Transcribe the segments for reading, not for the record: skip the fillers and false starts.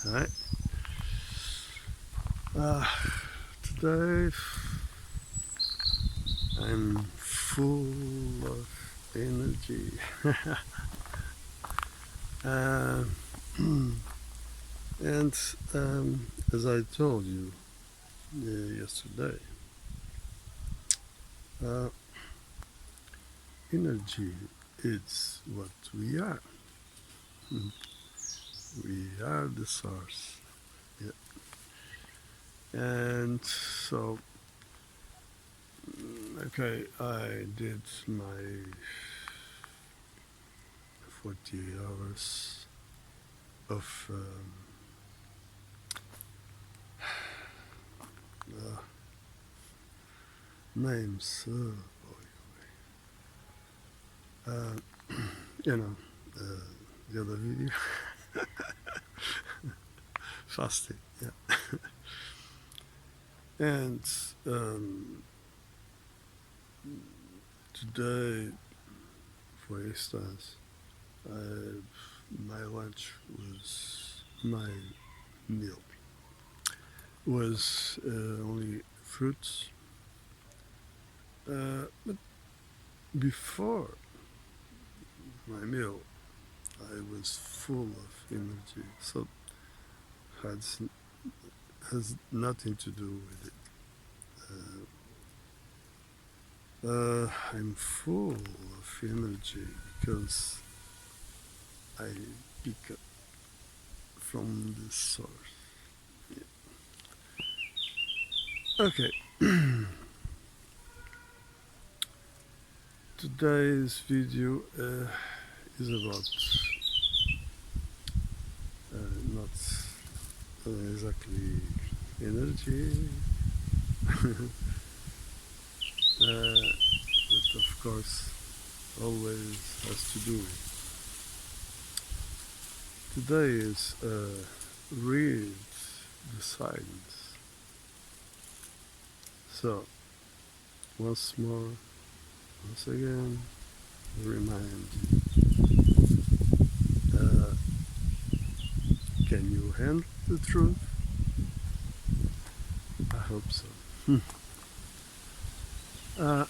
Alright. Uh, Today I'm full of energy. uh, and as I told you yesterday, uh, energy is what we are. Mm. We are the source. Yeah. And so, okay, I did my 40 hours of uh, names. Uh, you know, uh, the other video, fasting. Yeah. And today, for instance, my lunch was my meal was only fruits. But before my meal, I was full of energy. So has has nothing to do with it. I'm full of energy because I pick up from the source. Yeah. Okay. Today's video is about not exactly energy, but of course always has to do with. Today is read the signs. So once more, once again, remind you. Can you handle the truth? I hope so. uh,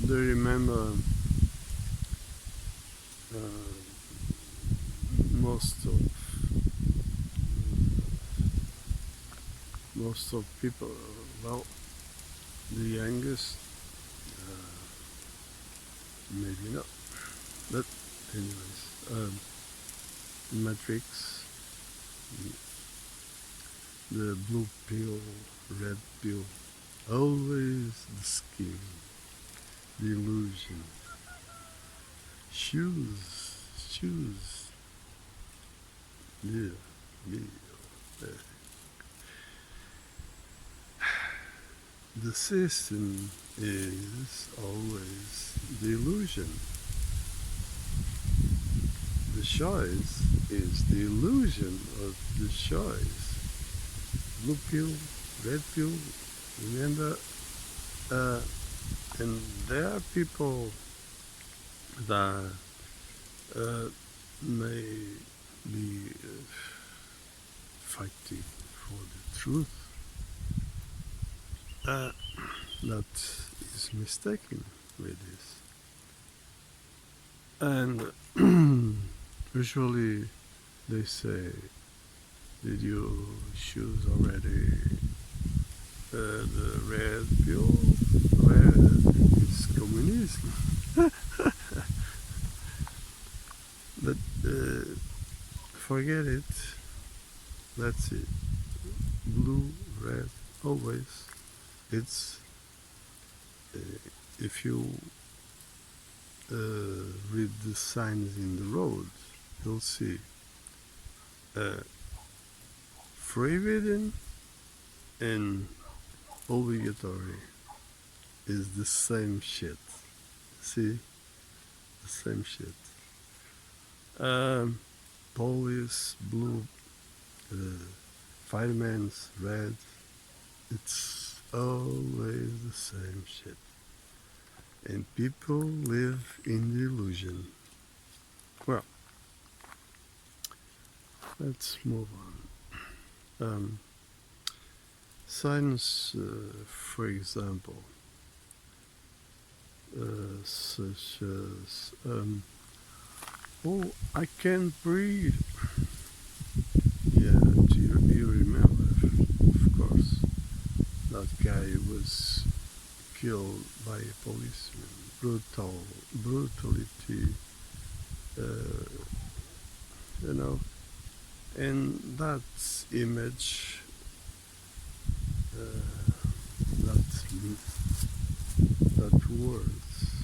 do you remember uh, most of people? Well, the youngest, uh, maybe not. But anyways, Matrix, the blue pill, red pill, always the scheme, the illusion. Choose. Yeah, yeah. Uh, The system is always the illusion. The choice is the illusion of the choice. Blue pill, red pill, remember? Uh, and there are people that may be fighting for the truth. That is mistaken with this. And usually they say, did you choose already the red pill? Red is communism. But forget it. That's it. Blue, red, always. It's if you read the signs in the road, you'll see forbidden and obligatory is the same shit. See, the same shit. Police, blue, fireman's red. It's always the same shit. And people live in the illusion. Well, let's move on. Signs, for example, such as, oh, I can't breathe. Yeah, you remember, of course, that guy was killed by a policeman. Brutality, uh, you know, and that image, uh, that words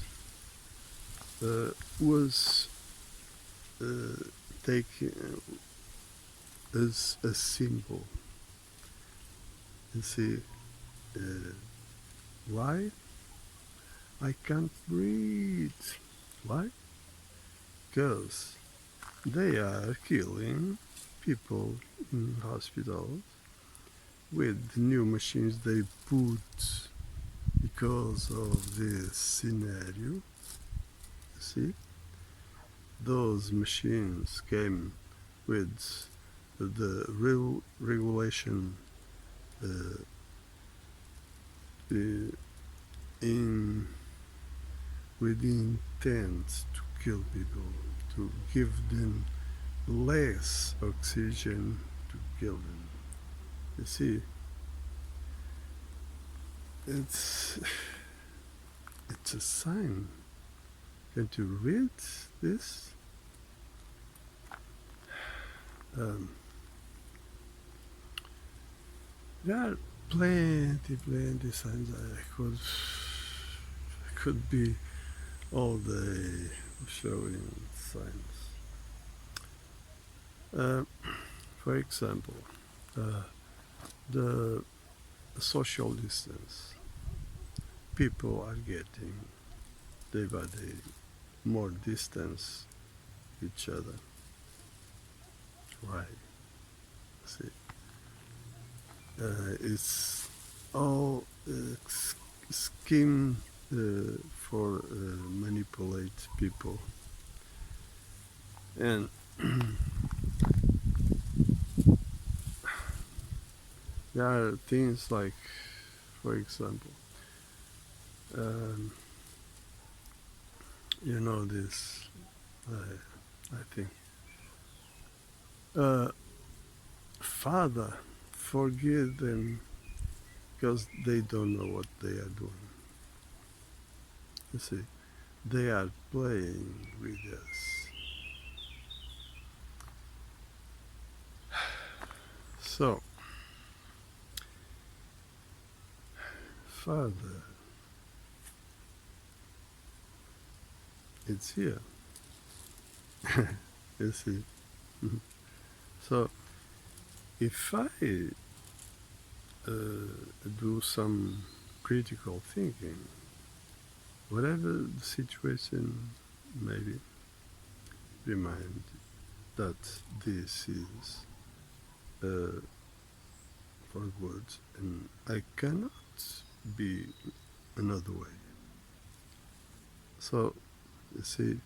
was uh, taken as a symbol. You see, uh, why? I can't breathe. Why? Because they are killing people in hospitals with new machines they put because of this scenario. See, those machines came with the real regulation uh, in with the intent to kill people, to give them less oxygen to kill them. You see, it's it's a sign. Can't you read this? Um, there are plenty signs. I could be all day showing signs. Uh, for example, uh, the social distance. People are getting day by day more distance each other. Why? See, it's all scheme for manipulate people, and there are things like, for example, um, you know this. I think uh, Father, forgive them because they don't know what they are doing. You see, they are playing with us. So, Father, it's here. You see. So, if I do some critical thinking, whatever the situation may be, remind that this is for good and I cannot be another way. So, you see,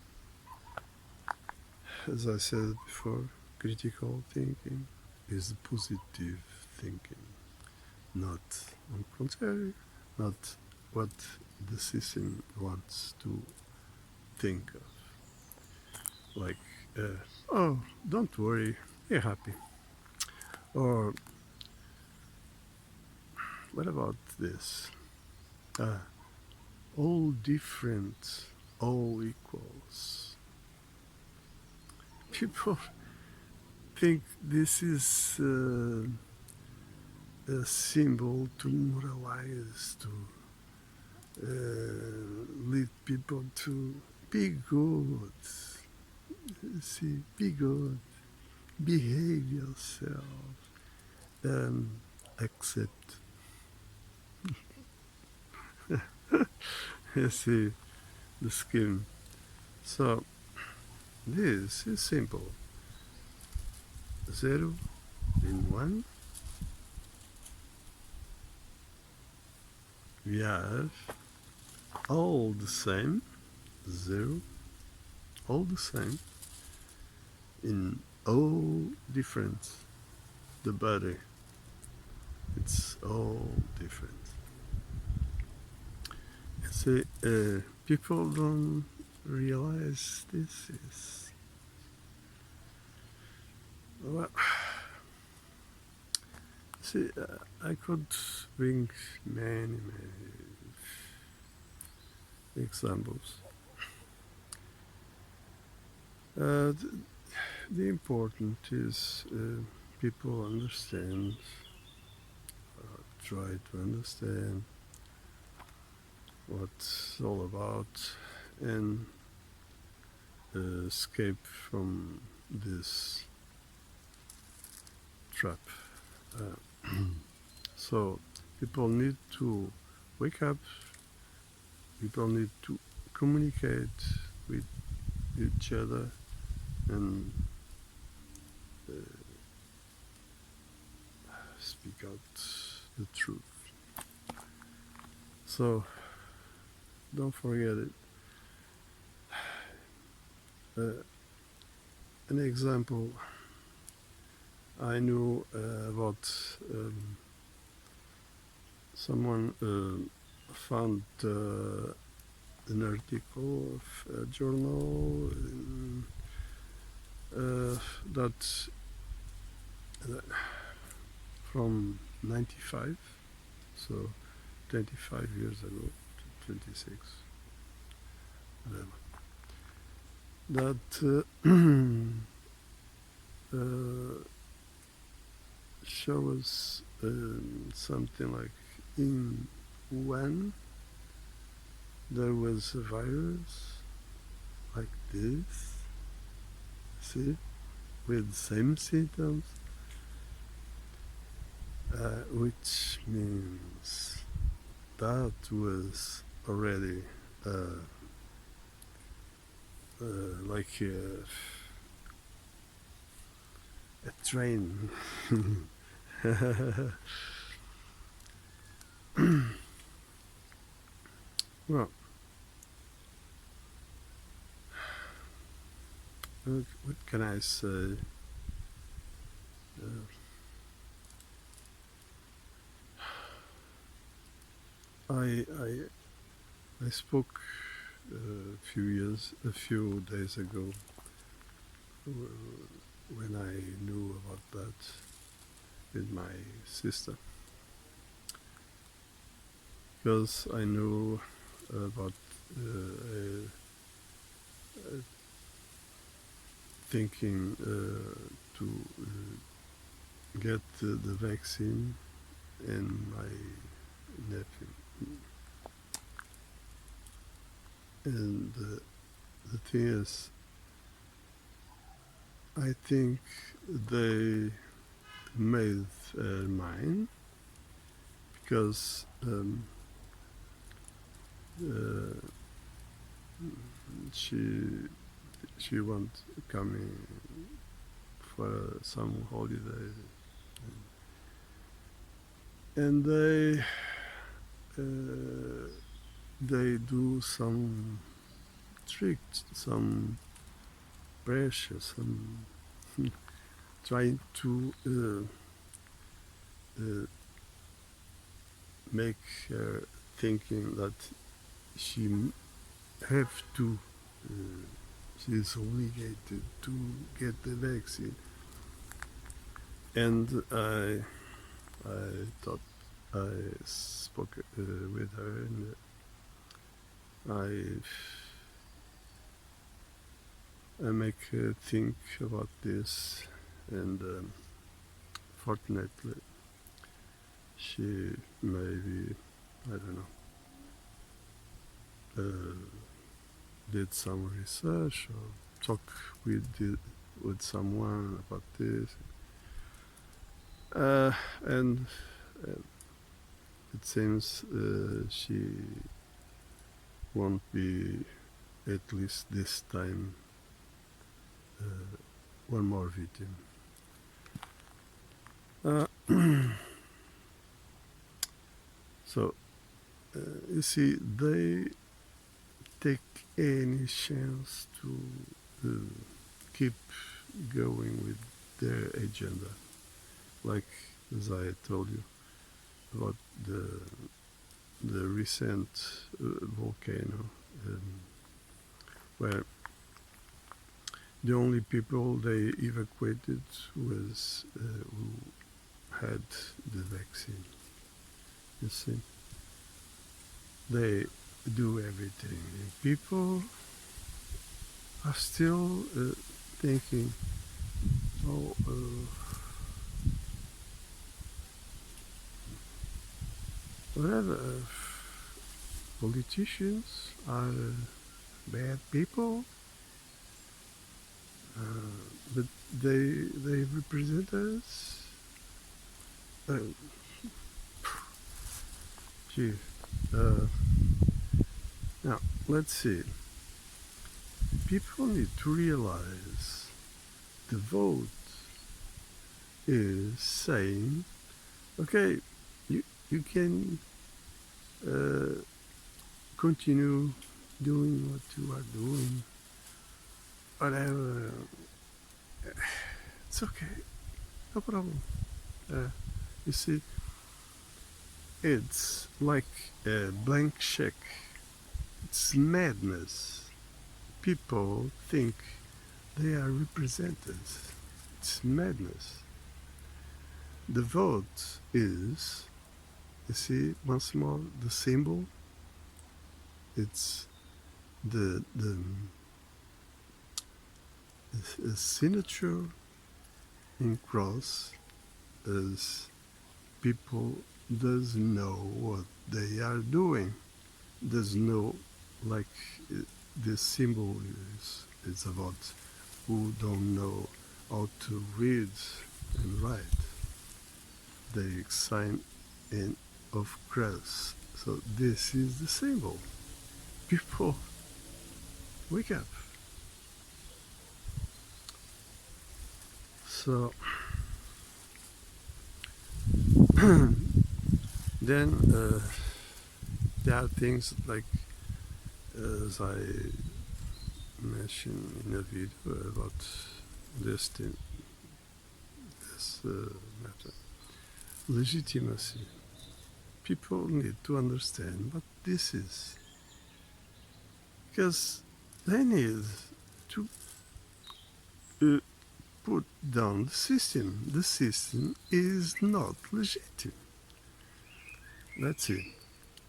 as I said before, critical thinking is positive thinking, not on contrary, not what the system wants to think of. Like, oh, don't worry, be happy. Or, what about this? Uh, all different, all equals. People think this is a symbol to moralize, to lead people to be good. See, be good, behave yourself, accept. You see the scheme. So this is simple. 0 and 1. We have all the same. 0, all the same in all different. The body, it's all different. See, people don't realize this is well. See, I could bring many examples. The important is people understand, try to understand what it's all about, and escape from this trap. So people need to wake up, people need to communicate with each other and speak out the truth. So don't forget it. An example, I knew about someone found an article of a journal that from 95, so 25 years ago, 26, whatever, that shows something like in when there was a virus like this, see, with the same symptoms, which means that was already like a train. Well, what can I say? I spoke a few days ago when I knew about that with my sister, because I knew about thinking to get the vaccine, and my nephew. And the thing is, I think they made mine because she want coming for some holiday, and they do some tricks, some pressure, some trying to make her thinking that she have to, she's obligated to get the vaccine. And I thought, I spoke with her, and I make her think about this, and fortunately she maybe, I don't know, did some research or talk with someone about this, and it seems she won't be, at least this time, one more victim. So you see, they take any chance to keep going with their agenda. Like as I told you about the recent volcano, where the only people they evacuated was who had the vaccine. You see, they do everything. And people are still thinking, oh, whatever, politicians are bad people, but they represent us. Gee, now let's see. People need to realize the vote is saying, okay, you can continue doing what you are doing, whatever. It's okay, no problem. You see, it's like a blank check. It's madness. People think they are represented. It's madness. The vote is, you see, once more, the symbol. It's the signature in cross, as people doesn't know what they are doing. Doesn't know, like this symbol is about who don't know how to read and write. They sign in of cross. So this is the symbol. People, wake up. So then there are things like, as I mentioned in a video about this thing, this matter, legitimacy. People need to understand what this is, because they need to put down the system. The system is not legitimate. That's it.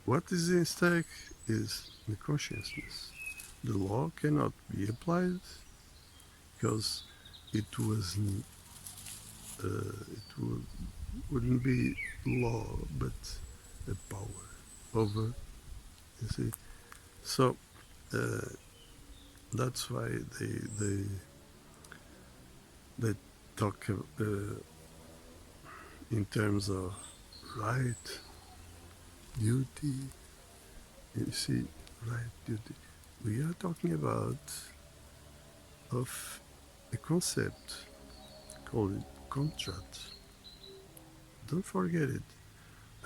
What is in stake is the consciousness. The law cannot be applied because it wasn't. Wouldn't be law, but a power over. You see, so that's why they talk in terms of right, duty. You see, right, duty. We are talking about of a concept called contract. Don't forget it.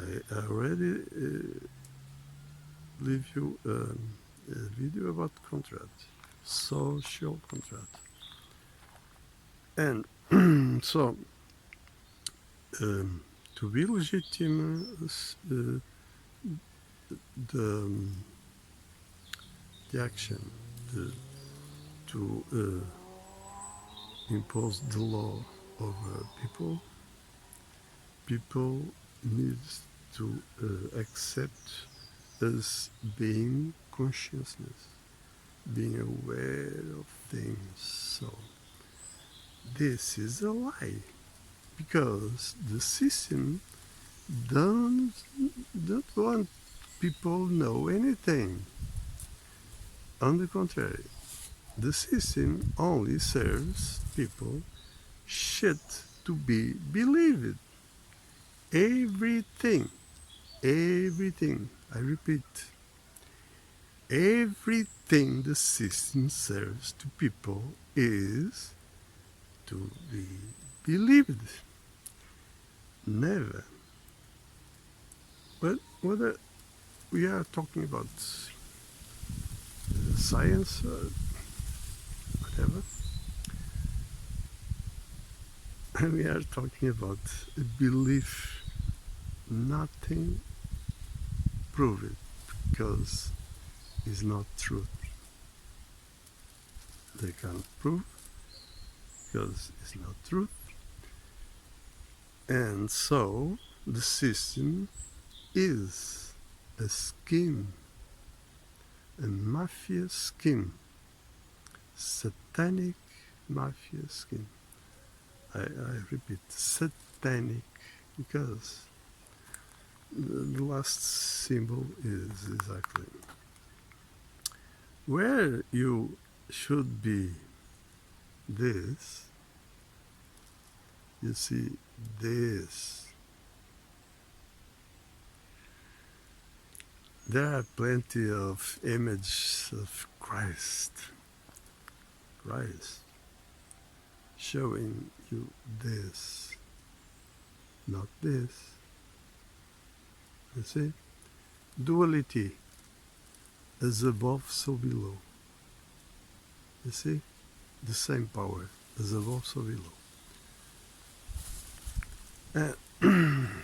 I already leave you a video about contract, social contract. And so, to be legitimate, the action to impose the law over people needs to accept as being consciousness, being aware of things. So this is a lie, because the system don't want people know anything. On the contrary, the system only serves people shit to be believed. Everything, I repeat, everything the system serves to people is to be believed. Never. But whether we are talking about science or whatever, we are talking about a belief. Nothing prove it because it's not truth. They can't prove because it's not truth. And so the system is a scheme, a mafia scheme, satanic mafia scheme. I repeat, satanic, because the last symbol is exactly where you should be this. You see this. There are plenty of images of Christ showing you this, not this. You see? Duality, as above, so below. You see? The same power, as above, so below.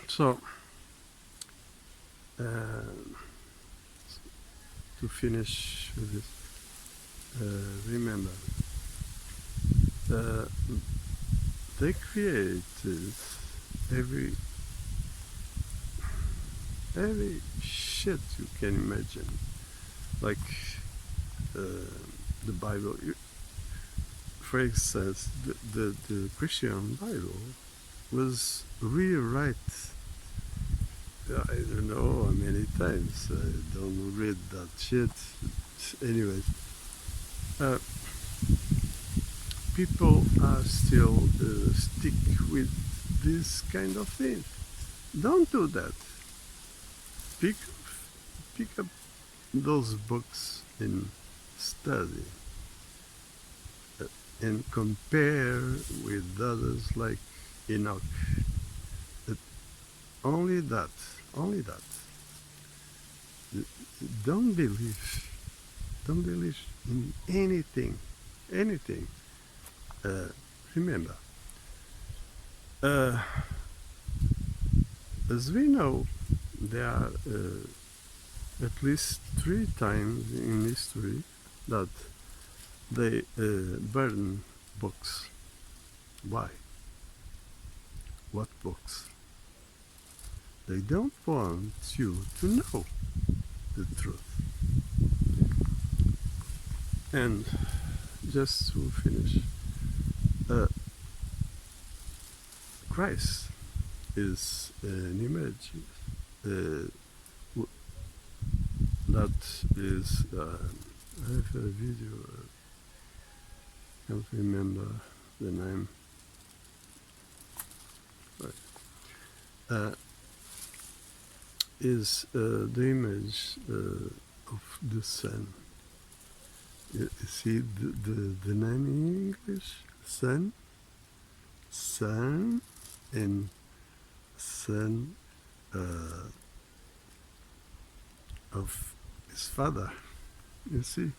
So, to finish with this, remember, they created every shit you can imagine, like the Bible. For instance, the Christian Bible was rewrite. I don't know how many times. I don't read that shit. Anyways, people are still stick with this kind of thing. Don't do that. Pick up those books and study and compare with others like Enoch. Only that. Don't believe in anything. Remember, as we know, there are at least 3 times in history that they burn books. Why? What books? They don't want you to know the truth. And just to finish, Christ is an image that is, I have a video, I can't remember the name. Is the image of the sun. You see the name in English? Sun, and son of his father. You see,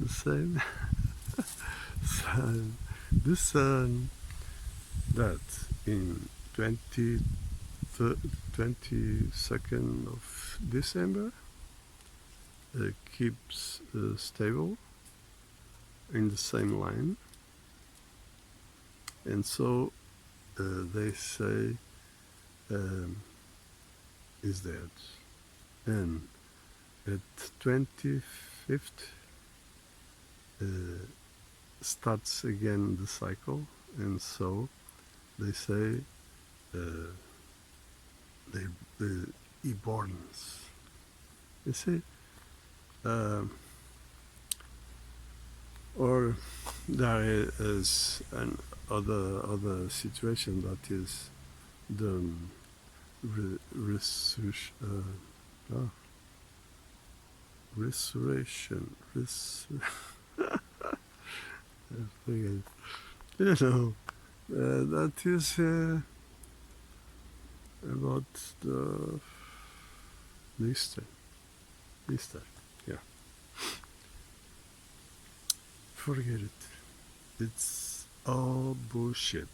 the same son. The son that in 22nd of December keeps stable in the same line, and so they say is dead, and at 25th starts again the cycle, and so they say he borns. You see, or there is an other situation that is the resurrection. You know, that is about the Easter. Yeah. Forget it. It's all bullshit.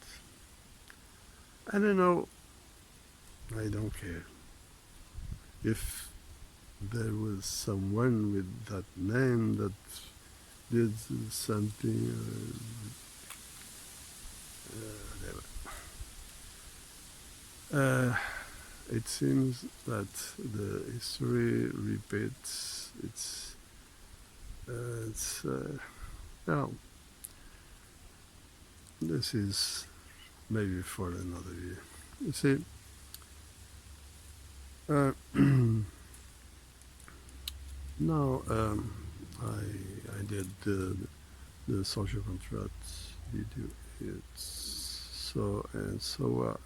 I don't know. I don't care. If there was someone with that name that did something, whatever. It seems that the history repeats its well, this is maybe for another year. You see, uh, now I did the social contract video. It's so and so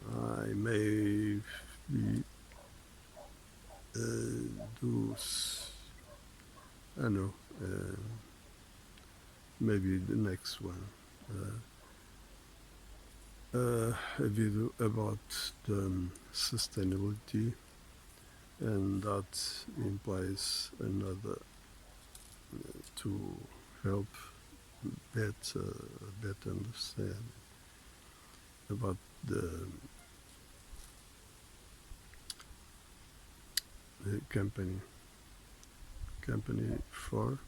I may be do I don't know maybe the next one. A video about the sustainability, and that implies another to help better understand about the company for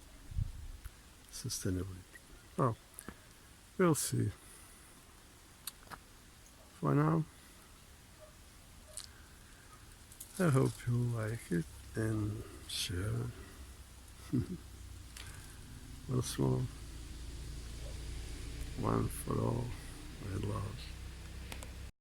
sustainability. Oh, we'll see. For now, I hope you like it and share it. Once more, one for all.